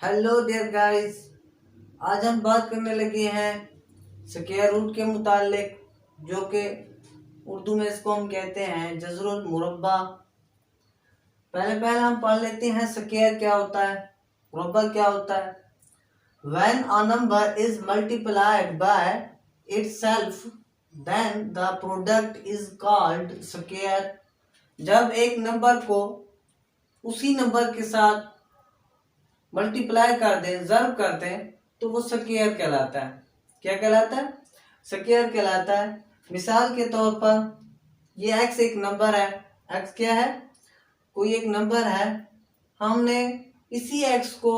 Hello dear guys. आज हम बात करने लगे हैं स्क्वायर रूट के मुतालिक, जो कि उर्दू में इसको हम कहते हैं जज़रुल मुरब्बा। पहले हम पढ़ लेते हैं स्क्वायर क्या होता है, मुरब्बा क्या होता है। When a number is multiplied by itself, then the product is called square। जब एक नंबर को उसी नंबर के साथ मल्टीप्लाई कर दें, ज़र्ब कर दें, तो वो स्क्वायर कहलाता है। क्या कहलाता है? स्क्वायर कहलाता है। मिसाल के तौर पर ये x एक नंबर है। x क्या है? कोई एक नंबर है, हमने इसी x को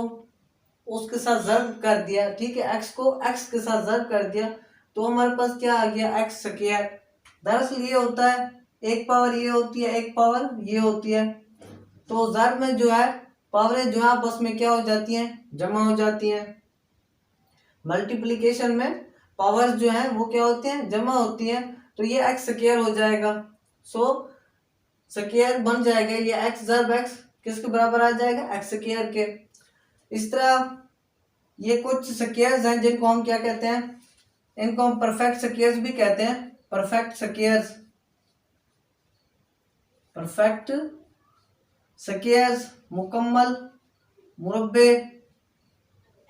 उसके साथ ज़र्ब कर दिया। ठीक है, x को x के साथ ज़र्ब कर दिया तो हमारे पास क्या आ गया? x square. दरअसल ये होता है, एक पावर ये होती है, एक पावर ये होती है। तो ज़र्ब में जो है पावरें जो है आपस में क्या हो जाती हैं? जमा हो जाती हैं। मल्टीप्लिकेशन में पावर्स जो है वो क्या होती हैं? जमा होती हैं। तो ये x स्क्वायर हो जाएगा। सो स्क्वायर बन जाएगा ये x ज़र्ब x किसके बराबर आ जाएगा? x स्क्वायर के। इस तरह ये कुछ स्क्वायर्स हैं जिनको हम क्या कहते हैं? इनको हम परफेक्ट स्क्वायर्स भी कहते हैं। परफेक्ट स्क्वायर्स, परफेक्ट स्क्वायर्स, मुकम्मल मुरब्बे।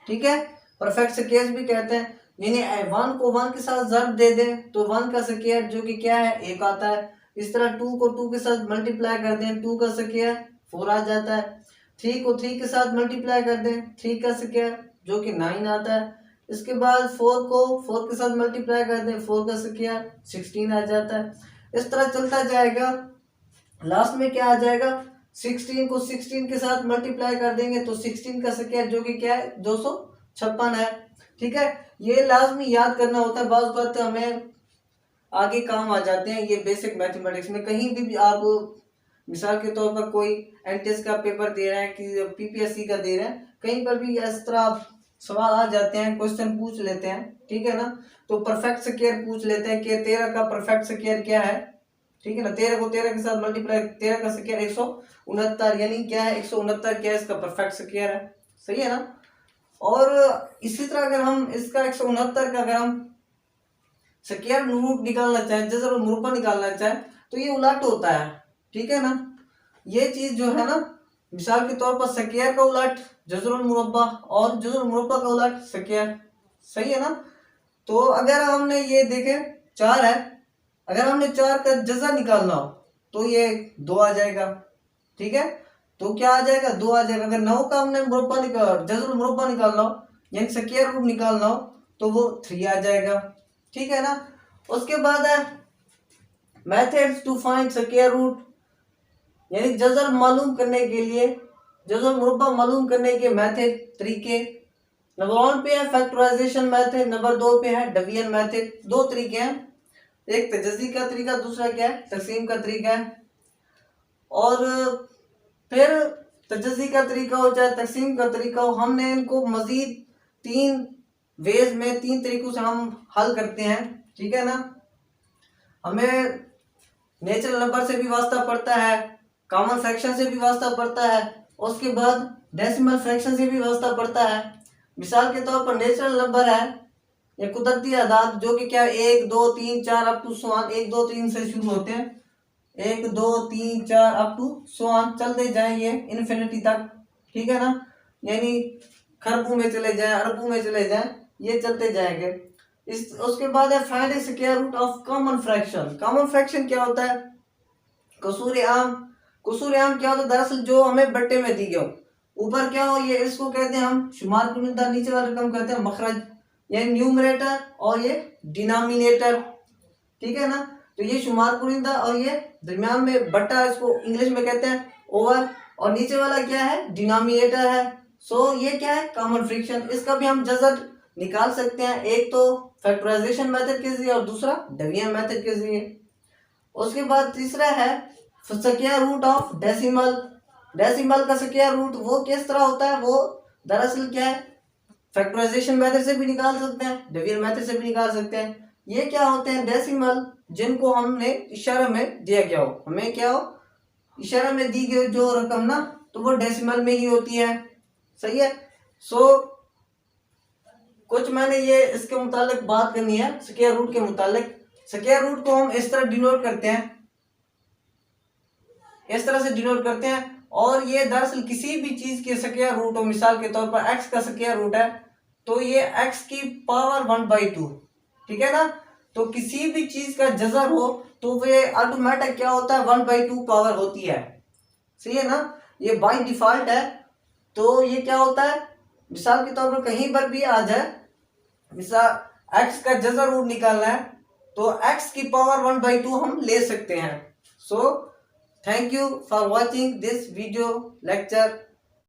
ठीक है, परफेक्ट स्क्वायर्स भी कहते हैं। यानी 1 को 1 के साथ ज़र्ब दे दें तो 1 का स्क्वायर जो कि क्या है? 1 आता है। इस तरह 2 को 2 के साथ मल्टीप्लाई कर दें, 2 का स्क्वायर 4 आ जाता है। 3 को 3 के साथ मल्टीप्लाई कर दें, 3 का स्क्वायर जो कि 9 आता है। इसके बाद 4 को 4 के साथ मल्टीप्लाई कर दें, 4 का स्क्वायर 16 आ जाता है। इस तरह चलता जाएगा। लास्ट में क्या आ जाएगा? 16 को 16 के साथ मल्टीप्लाई कर देंगे तो 16 का स्क्वायर जो कि क्या है? 256 है। ठीक है, ये लाजमी याद करना होता है। बात बात हमें आगे काम आ जाते हैं ये बेसिक मैथमेटिक्स में। कहीं भी आप मिसाल के तौर पर कोई एंट्रेंस का पेपर दे रहे हैं कि पीपीएससी का दे रहे हैं, कहीं पर भी इस तरह सवाल आ जाते हैं, क्वेश्चन पूछ लेते हैं। ठीक है ना, तो परफेक्ट स्क्वायर पूछ लेते हैं कि 13 का परफेक्ट स्क्वायर क्या है। ठीक है ना, 13 को 13 के साथ मल्टीप्लाई, 13 का स्क्वायर 169, यानी क्या है? 169 क्या है? इसका परफेक्ट स्क्वायर है। सही है ना। और इसी तरह अगर हम इसका 169 का अगर हम स्क्वायर रूट निकालना चाहें, जैसे मुरब्बा निकालना चाहें, तो ये उलट होता है। ठीक है ना, ये चीज जो है ना, मिसाल के तौर पर स्क्वायर का उलट जज़रुल मुरब्बा और जज़रुल मुरब्बा का उलट स्क्वायर। सही है ना। तो अगर हमने ये देखे 4 है, अगर हमने 4 का जज़ा निकालना हो तो ये 2 आ जाएगा। ठीक है, तो क्या आ जाएगा? 2 आ जाएगा। अगर 9 का हमने मुरब्बा जज़रुल मुरब्बा निकालना हो यानी स्क्वायर रूट निकालना हो तो वो 3 आ जाएगा। ठीक है ना। उसके बाद है methods to find square root, यानी जज़र मालूम करने के लिए, जज़र मुरब्बा मालूम करने के मेथड, तरीके। नंबर 1 पे है फैक्टराइजेशन मेथड, नंबर 2 पे है डिवीजन मेथड। 2 तरीके हैं, एक तजज़ी का तरीका, दूसरा क्या है? तकसीम का तरीका है। और फिर तजज़ी का तरीका हो चाहे तकसीम का तरीका हो, हमने इनको मजीद 3 वेज में, 3 तरीकों से हम हल करते हैं। ठीक है ना। हमें नेचुरल नंबर से भी वास्ता पड़ता है, कॉमन फ्रैक्शन से भी वास्ता पड़ता है, उसके बाद डेसिमल फ्रैक्शन से भी वास्ता पड़ता है। मिसाल के तौर पर नेचुरल नंबर है या कुदरती आदाद जो कि क्या 1 2 3 4 अप टू 1 2 3 से शुरू होते हैं, 1 2 3 4 अप टू चलते जाए ये इन्फिनिटी तक। ठीक है ना, यानी खरबों में चले जाएं, अरबों में चले जाएं, ये चलते जाएंगे। उसके बाद है find square root of common fraction. Common fraction क्या होता है? कसूर आम। कसूर आम क्या होता है? दरअसल जो हमें बट्टे में दी गई ऊपर क्या हो, ये इसको कहते हैं हम शुमार कुनिंदा, नीचे वाला रकम कहते हैं मखरज, यानी न्यूमरेटर और ये डिनोमिनेटर। ठीक है ना, तो ये शुमार कुनिंदा और ये दरमियान में बट्टा, इसको इंग्लिश में कहते हैं ओवर, और नीचे वाला क्या है? डिनोमिनेटर है। सो ये क्या है? Common fraction. इसका भी हम जज़र निकाल सकते हैं, एक तो फैक्टराइजेशन मेथड के जरिए और दूसरा डिवीजन मेथड के जरिए। उसके बाद तीसरा है square root of decimal. Decimal का स्क्वायर रूट वो किस तरह होता है? वो दरअसल क्या है? फैक्टराइजेशन मेथड से भी निकाल सकते हैं, डिवीजन मेथड से भी निकाल सकते हैं। ये क्या होते हैं? डेसिमल जिनको हमने इशारे में दिया गया हो, हमें क्या हो? इशारे में दी गई जो रकम ना, तो वो डेसिमल में ही होती है। सही है। सो कुछ मैंने ये इसके मुतालिक बात करनी है स्क्वायर रूट के मुतालिक। स्क्वायर रूट को हम इस तरह डिनोट करते हैं, इस तरह से डिनोट करते हैं। और ये दरअसल किसी भी चीज के स्क्वायर रूट हो, मिसाल के तौर पर x का स्क्वायर रूट है तो ये x की पावर 1/2, ठीक है ना। तो किसी भी चीज का जजर हो तो वे ऑटोमेटिक क्या होता है, 1/2 पावर होती है, सही है ना। ये बाय डिफॉल्ट है। तो ये क्या होता है, मिसाल के तौर पर कहीं पर भी आ जाए, मिसाल x का जजर रूट निकालना है तो x की पावर 1/2 हम ले सकते हैं। सो thank you for watching this video lecture.